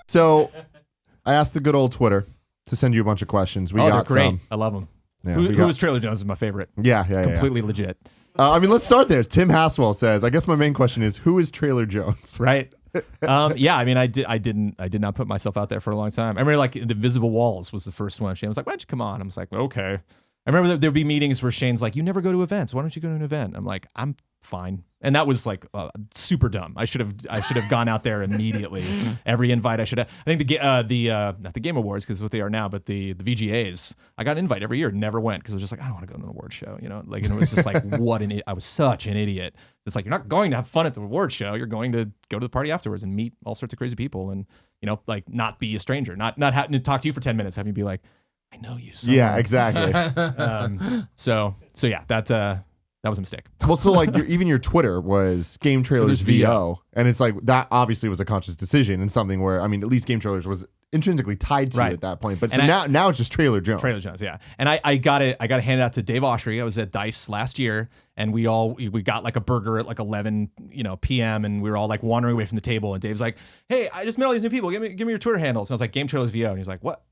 So I asked the good old Twitter to send you a bunch of questions. We got they're great. some. I love them. Yeah, Who is Trailer Jones is my favorite. Yeah. Completely legit. I mean, let's start there. Tim Haswell says, I guess my main question is, who is Trailer Jones? Right. Yeah, I mean, I did not put myself out there for a long time. I remember like the Visible Walls was the first one. Shane was like, why don't you come on? I was like, okay. I remember there'd be meetings where Shane's like, you never go to events. Why don't you go to an event? I'm like, I'm fine. And that was like super dumb. I should have gone out there immediately. Every invite I should have. I think not the Game Awards because what they are now, but the VGAs. I got an invite every year, never went because I was just like, I don't want to go to an award show, like, and it was just like, I was such an idiot. It's like, you're not going to have fun at the award show. You're going to go to the party afterwards and meet all sorts of crazy people and like not be a stranger, not having to talk to you for 10 minutes, having you be like, I know you. Somewhere. Yeah, exactly. So yeah, that was a mistake. Well, so like even your Twitter was GameTrailers VO, and it's like that obviously was a conscious decision and something where, I mean, at least GameTrailers was intrinsically tied to you at that point. But so now it's just Trailer Jones. Trailer Jones, yeah. And I got it handed out to Dave Oshry. I was at DICE last year, and we got like a burger at like 11 p.m. and we were all like wandering away from the table. And Dave's like, "Hey, I just met all these new people. Give me your Twitter handles." And I was like, GameTrailers VO, and he's like, "What?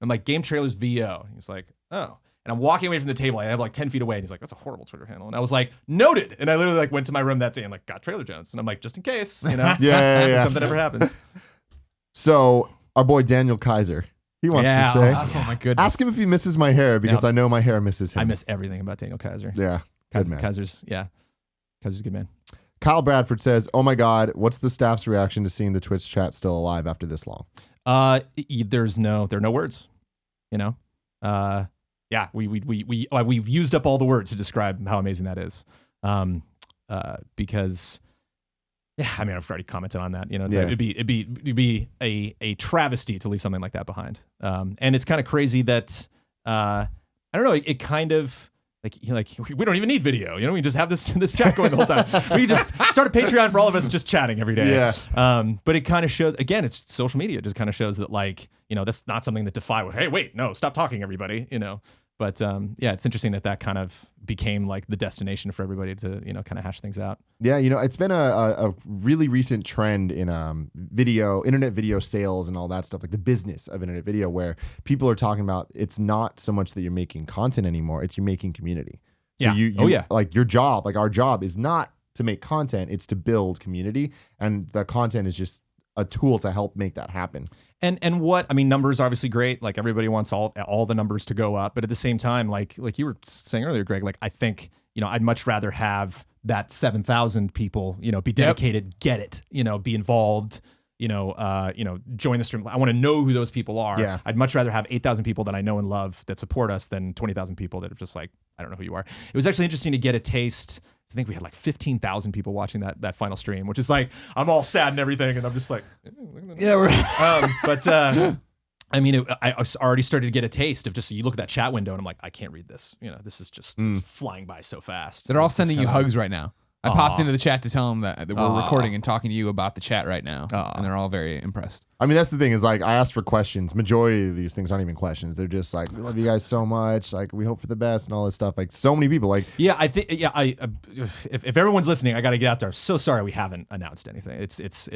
I'm like, GameTrailers VO." And he's like, "Oh." And I'm walking away from the table. I have like 10 feet away. And he's like, "That's a horrible Twitter handle." And I was like, "Noted." And I literally like went to my room that day and like got Trailer Jones. And I'm like, just in case, yeah. something ever happens. So our boy Daniel Kaiser, he wants to say, oh my goodness. ask him if he misses my hair because I know my hair misses him. I miss everything about Daniel Kaiser. Yeah, good man. Kaiser's a good man. Kyle Bradford says, "Oh my God, what's the staff's reaction to seeing the Twitch chat still alive after this long?" There are no words. Yeah, we've used up all the words to describe how amazing that is. Because, yeah, I mean, I've already commented on that. It'd be a travesty to leave something like that behind. And it's kind of crazy that I don't know. It kind of like we don't even need video. We just have this chat going the whole time. We just start a Patreon for all of us just chatting every day. Yeah. But it kind of shows, again, it's social media. It just kind of shows that that's not something that hey, wait, no, stop talking, everybody. But yeah, it's interesting that kind of became like the destination for everybody to kind of hash things out. Yeah, it's been a really recent trend in internet video sales and all that stuff, like the business of internet video, where people are talking about it's not so much that you're making content anymore, it's you're making community. So like your job, like our job is not to make content, it's to build community, and the content is just a tool to help make that happen. And numbers are obviously great. Like everybody wants all the numbers to go up, but at the same time, like you were saying earlier, Greg, like I think, I'd much rather have that 7,000 people, be dedicated, get it, be involved, join the stream. I want to know who those people are. Yeah. I'd much rather have 8,000 people that I know and love that support us than 20,000 people that are just like, I don't know who you are. It was actually interesting to get a taste. I think we had like 15,000 people watching that final stream, which is like, I'm all sad and everything. And I'm just like, yeah, right. I already started to get a taste of just, you look at that chat window and I'm like, I can't read this. This is just it's flying by so fast. They're all sending you hugs right now. I popped into the chat to tell them that we're recording and talking to you about the chat right now. And they're all very impressed. I mean, that's the thing is like, I asked for questions. Majority of these things aren't even questions. They're just like, we love you guys so much. Like, we hope for the best and all this stuff. Like, so many people like, yeah, I think, yeah, if everyone's listening, I got to get out there. So sorry we haven't announced anything. It's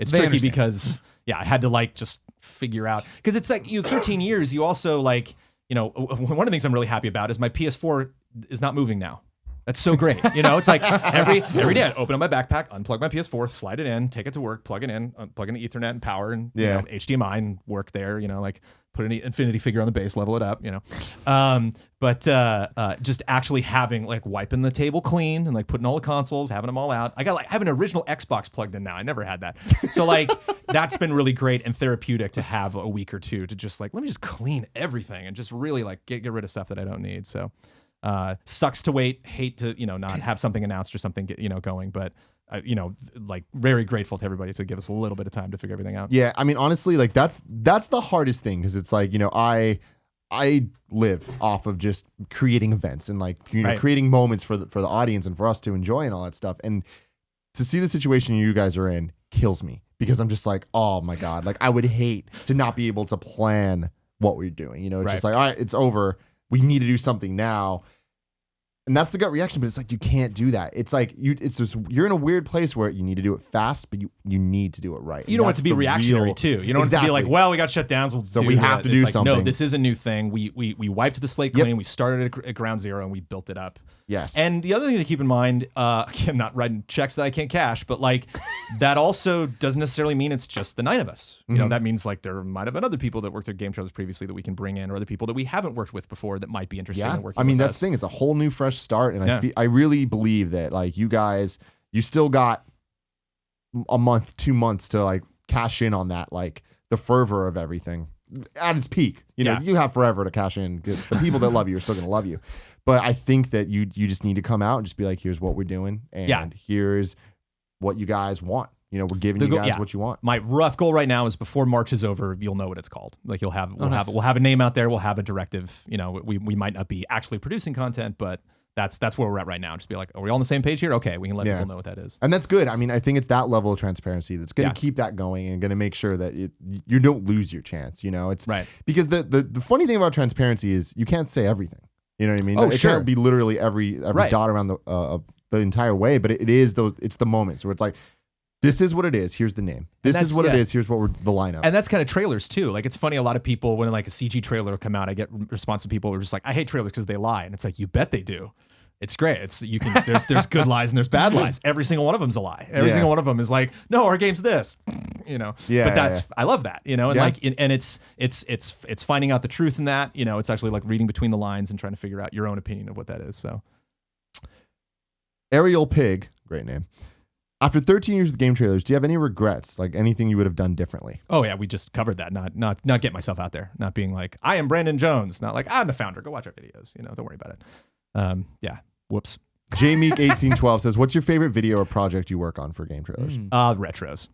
tricky because, yeah, I had to like just figure out, because it's like 13 years. You also like, one of the things I'm really happy about is my PS4 is not moving now. That's so great. It's like every day I'd open up my backpack, unplug my PS4, slide it in, take it to work, plug it in, plug in the Ethernet and power and HDMI and work there, like put an infinity figure on the base, level it up, But just actually having like wiping the table clean and like putting all the consoles, having them all out. I have an original Xbox plugged in now. I never had that. So like that's been really great and therapeutic to have a week or two to just like, let me just clean everything and just really like get rid of stuff that I don't need. So sucks to wait, hate to, not have something announced or something, going, but like very grateful to everybody to give us a little bit of time to figure everything out. Yeah. I mean, honestly, like that's the hardest thing. Cause it's like, I live off of just creating events and like, creating moments for the audience and for us to enjoy and all that stuff. And to see the situation you guys are in kills me because I'm just like, oh my God, like I would hate to not be able to plan what we're doing. It's just like, all right, it's over. We need to do something now. And that's the gut reaction, but it's like you can't do that. It's like you're in a weird place where you need to do it fast, but you need to do it right. You don't want it to be reactionary too. You don't want it to be like, well, we got shut down, so we have to do something. No, this is a new thing. We wiped the slate clean. We started at ground zero and we built it up. Yes. And the other thing to keep in mind, I'm not writing checks that I can't cash, but like that also doesn't necessarily mean it's just the 9 of us. You know, that means like there might have been other people that worked at GameTrailers previously that we can bring in, or other people that we haven't worked with before that might be interested in working. I mean, with that's us. the thing. It's a whole new fresh start, and I really believe that like you guys, you still got a month, 2 months to like cash in on that, like the fervor of everything at its peak. You know, you have forever to cash in because the people that love you are still going to love you. But I think that you just need to come out and just be like, here's what we're doing, and here's what you guys want. You know, we're giving you guys what you want. My rough goal right now is before March is over, you'll know what it's called. Like we'll have a name out there. We'll have a directive. You know, we might not be actually producing content, but that's where we're at right now. Just be like, are we all on the same page here? Okay, we can let people know what that is. And that's good. I mean, I think it's that level of transparency that's going to keep that going and going to make sure that you don't lose your chance. You know, it's right. Because the funny thing about transparency is you can't say everything. You know what I mean? Oh, it can't be literally every dot around the entire way, but it's the moments where it's like, this is what it is. Here's the name. This is what it is. Here's what we're the lineup. And that's kind of trailers too. Like it's funny. A lot of people, when like a CG trailer will come out, I get response to people who are just like, I hate trailers because they lie. And it's like, you bet they do. It's great. There's good lies and there's bad lies. Every single one of them's a lie. Every single one of them is like, no, our game's this, you know. But I love that, you know. And and it's finding out the truth in that. You know, it's actually like reading between the lines and trying to figure out your own opinion of what that is. So, Ariel Pig, great name. After 13 years with GameTrailers, do you have any regrets? Like anything you would have done differently? Oh yeah, we just covered that. Not get myself out there. Not being like, I am Brandon Jones. Not like I'm the founder. Go watch our videos. You know, don't worry about it. Whoops. JMeek1812 says, what's your favorite video or project you work on for GameTrailers? Retros.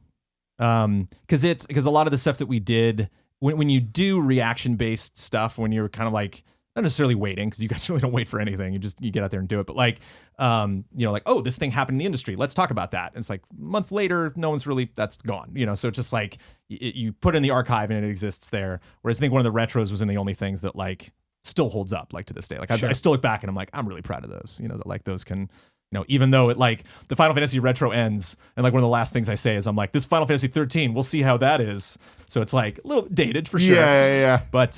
Because a lot of the stuff that we did, when you do reaction based stuff, when you're kind of like not necessarily waiting, because you guys really don't wait for anything, you get out there and do it, but like you know, like, oh, this thing happened in the industry, let's talk about that. And it's like a month later, no one's really, that's gone, you know. So it's just like you put it in the archive and it exists there. Whereas I think one of the retros was in the only things that like still holds up like to this day. Like I still look back and I'm like, I'm really proud of those, you know, that like those can, you know, even though it like the Final Fantasy retro ends and like one of the last things I say is I'm like, this Final Fantasy 13, we'll see how that is. So it's like a little dated for sure. Yeah. But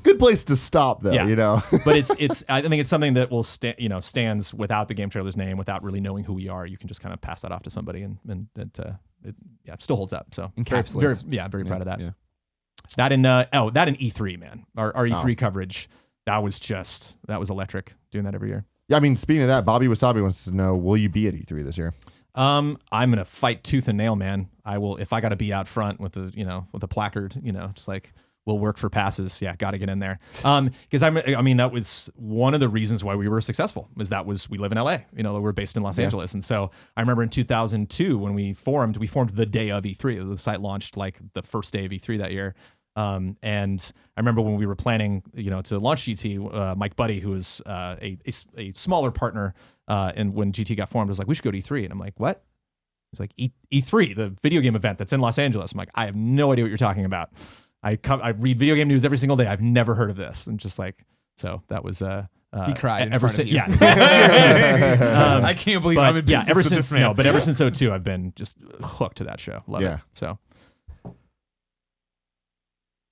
good place to stop though, you know. But it's I think it's something that will stands without the GameTrailers name, without really knowing who we are. You can just kind of pass that off to somebody and it still holds up. So very proud of that. Yeah. That in E3, man. Our E3 coverage. That was electric doing that every year. Yeah, I mean, speaking of that, Bobby Wasabi wants to know, will you be at E3 this year? I'm gonna fight tooth and nail, man. I will, if I got to be out front with a placard, you know, just like we'll work for passes. Yeah, got to get in there. Because that was one of the reasons why we were successful. We live in LA, you know, we're based in Los Angeles, and so I remember in 2002 when we formed the day of E3. The site launched like the first day of E3 that year. And I remember when we were planning, you know, to launch GT, Mike Buddy, who was a smaller partner, and when GT got formed, was like, we should go to E3. And I'm like, what? He's like, E3, the video game event that's in Los Angeles. I'm like, I have no idea what you're talking about. I read video game news every single day. I've never heard of this. And just like, so that was he cried in front of you. Yeah, I can't believe I'm in business ever with since this man. but ever since 2002, I've been just hooked to that show. Love it. So.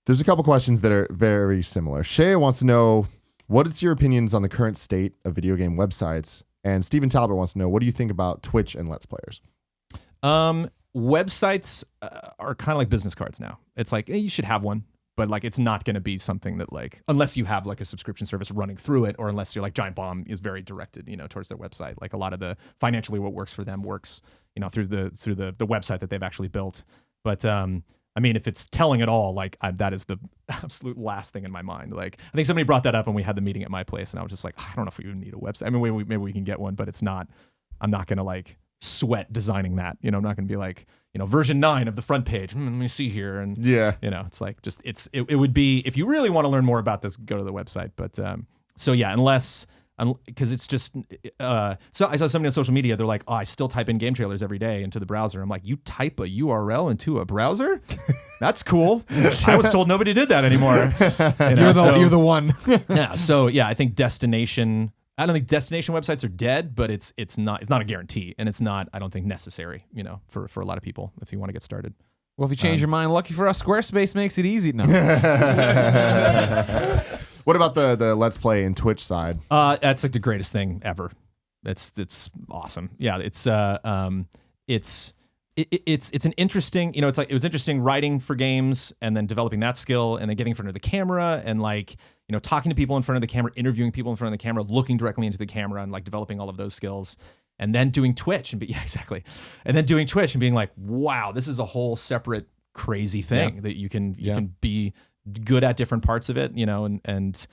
There's a couple questions that are very similar. Shea wants to know, what is your opinions on the current state of video game websites? And Stephen Talbot wants to know, what do you think about Twitch and Let's Players? Websites are kind of like business cards now. It's like, you should have one, but like it's not going to be something that like, unless you have like a subscription service running through it, or unless you're like Giant Bomb is very directed, you know, towards their website. Like a lot of the financially what works for them works, you know, through the website that they've actually built. But I mean, if it's telling at all, like that is the absolute last thing in my mind. Like, I think somebody brought that up when we had the meeting at my place, and I was just like, I don't know if we even need a website. I mean, maybe we can get one, but it's not. I'm not gonna like sweat designing that. You know, I'm not gonna be like, you know, version 9 of the front page. Let me see here, and you know, it's like just it would be, if you really want to learn more about this, go to the website. But so yeah, unless. Because it's just so I saw somebody on social media, they're like, oh, I still type in GameTrailers every day into the browser. I'm like, you type a URL into a browser? That's cool. I was told nobody did that anymore. You know, you're the one. Yeah. So yeah, I think destination I don't think destination websites are dead, but it's not a guarantee, and it's not, I don't think, necessary, for a lot of people if you want to get started. Well, if you change your mind, lucky for us, Squarespace makes it easy. No. What about the Let's Play and Twitch side? That's like the greatest thing ever. It's awesome. Yeah, it's an interesting, it's like, it was interesting writing for games and then developing that skill and then getting in front of the camera and like, talking to people in front of the camera, interviewing people in front of the camera, looking directly into the camera and like developing all of those skills. And then doing Twitch and And then doing Twitch and being like, wow, this is a whole separate crazy thing that you can be good at different parts of it, and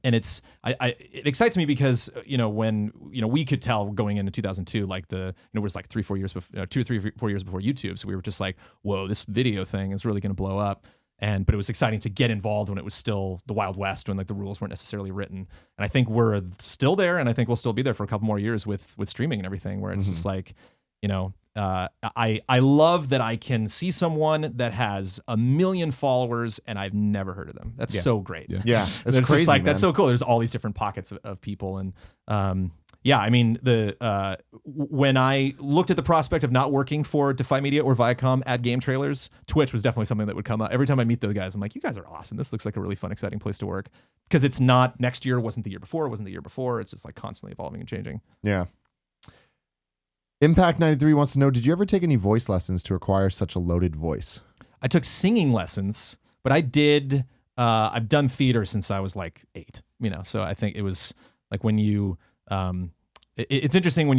it's it excites me because when we could tell going into 2002 like it was like 3-4 years before 2 or 3 4 years before YouTube, so we were just like, whoa, this video thing is really going to blow up. But it was exciting to get involved when it was still the Wild West, when like the rules weren't necessarily written. And I think we're still there, and I think we'll still be there for a couple more years with streaming and everything, where it's just like, I love that I can see someone that has 1 million followers and I've never heard of them. That's so great. Yeah, it's crazy, just like, man. That's so cool. There's all these different pockets of people, and I mean, when I looked at the prospect of not working for Defy Media or Viacom at GameTrailers, Twitch was definitely something that would come up. Every time I meet those guys, I'm like, you guys are awesome. This looks like a really fun, exciting place to work, because it's not next year, wasn't the year before, wasn't the year before. It's just like constantly evolving and changing. Yeah. Impact 93 wants to know, did you ever take any voice lessons to acquire such a loaded voice? I took singing lessons, but I've done theater since I was like 8, so I think it was like when you, it's interesting when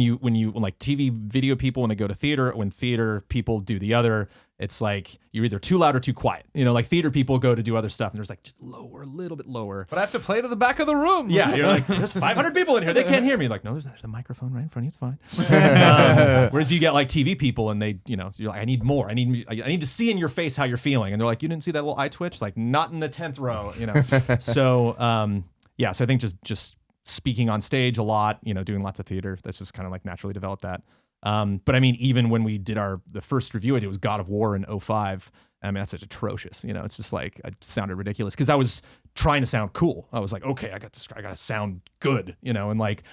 like TV video people, when they go to theater, when theater people do the other, it's like you're either too loud or too quiet. Like theater people go to do other stuff and there's like just lower, a little bit lower. But I have to play to the back of the room. Yeah, you're like, there's 500 people in here, they can't hear me. Like, no, there's a microphone right in front of you, it's fine. Whereas you get like TV people and they, you're like, I need more. I need to see in your face how you're feeling. And they're like, you didn't see that little eye twitch? Like, not in the 10th row, So, so I think just speaking on stage a lot, doing lots of theater, that's just kind of like naturally developed that. But I mean, even when we did the first review I did was God of War in 2005. I mean, that's such atrocious, it's just like, it sounded ridiculous because I was trying to sound cool. I was like, okay, I got to sound good, and like,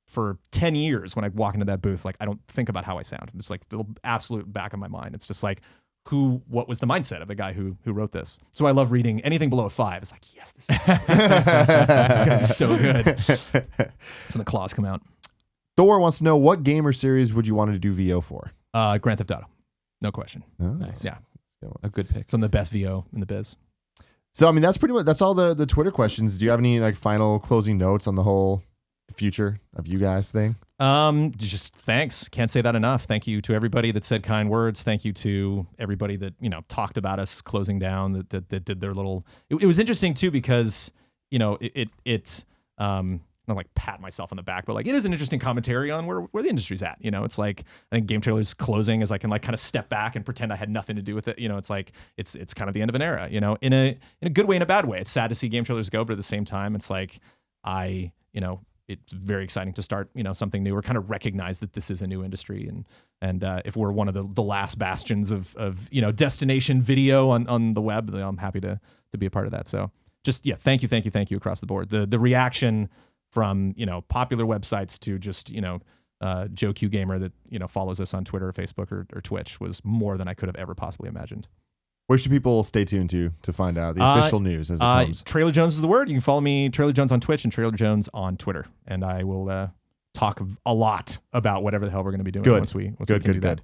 for 10 years when I walk into that booth, like, I don't think about how I sound. It's like the absolute back of my mind. It's just like, what was the mindset of the guy who wrote this? So I love reading anything below a 5. It's like, yes, this is going to be so good. So the claws come out. Thor wants to know, what game or series would you want to do VO for? Grand Theft Auto. No question. Oh, nice. Yeah. A good pick. Some of the best VO in the biz. So, I mean, that's all the Twitter questions. Do you have any like final closing notes on the whole future of you guys thing? Just thanks. Can't say that enough. Thank you to everybody that said kind words. Thank you to everybody that, talked about us closing down, that did their little, it was interesting too, because, not like pat myself on the back, but like, it is an interesting commentary on where the industry's at. It's like, I think GameTrailers closing is I can like kind of step back and pretend I had nothing to do with it. It's like, it's kind of the end of an era, in a good way, in a bad way. It's sad to see GameTrailers go, but at the same time, it's like, it's very exciting to start, something new, or kind of recognize that this is a new industry. And if we're one of the last bastions of destination video on the web, then I'm happy to be a part of that. So just, thank you across the board. The reaction from, popular websites to just, Joe Q Gamer that, follows us on Twitter or Facebook or Twitch was more than I could have ever possibly imagined. Where should people stay tuned to find out the official news as it comes? Trailer Jones is the word. You can follow me, Trailer Jones, on Twitch and Trailer Jones on Twitter. And I will talk a lot about whatever the hell we're going to be doing once we do that.